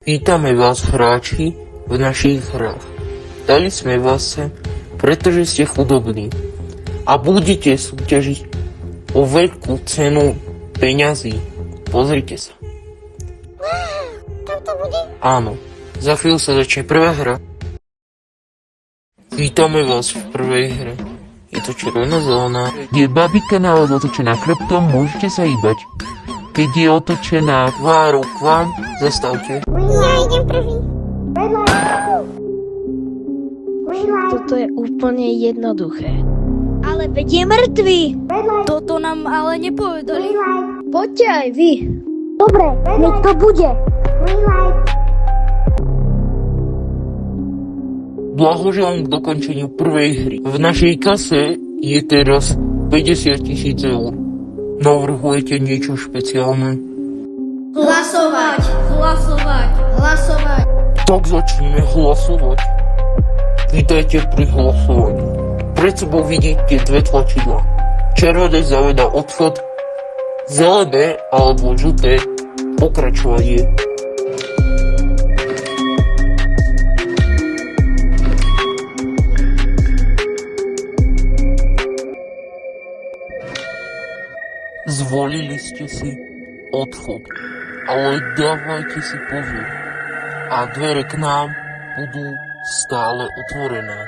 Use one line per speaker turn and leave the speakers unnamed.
Vítame vás, hráči, v našich hrách. Dali sme vás sem, pretože ste chudobní a budete súťažiť o veľkú cenu peňazí. Pozrite sa.
Čo to bude?
Áno, za chvíľu sa začne prvá hra. Vítame vás v prvej hre. Je to červená-zelená. Je babika naľavo otočená chrbtom, môžete sa hýbať. Keď je otočená tvárou k vám, zastavte.
Ja idem prvý.
Toto je úplne jednoduché. Ale veď je mŕtvý. Toto nám ale nepovedali. Poďte aj vy.
Dobre, nech to bude.
Blahoželám k dokončeniu prvej hry. V našej kase je teraz 50 000 eur. Navrhujete niečo špeciálne?
Hlasovať, hlasovať, hlasovať.
Tak začneme hlasovať. Vítajte pri hlasovaní. Pred sebou vidíte dve tlačidlá. Červené zavedá odchod, zelené alebo žlté pokračovanie. Zvolili ste si odchod, ale dávajte si pozor a dvere k nám budú stále otvorené.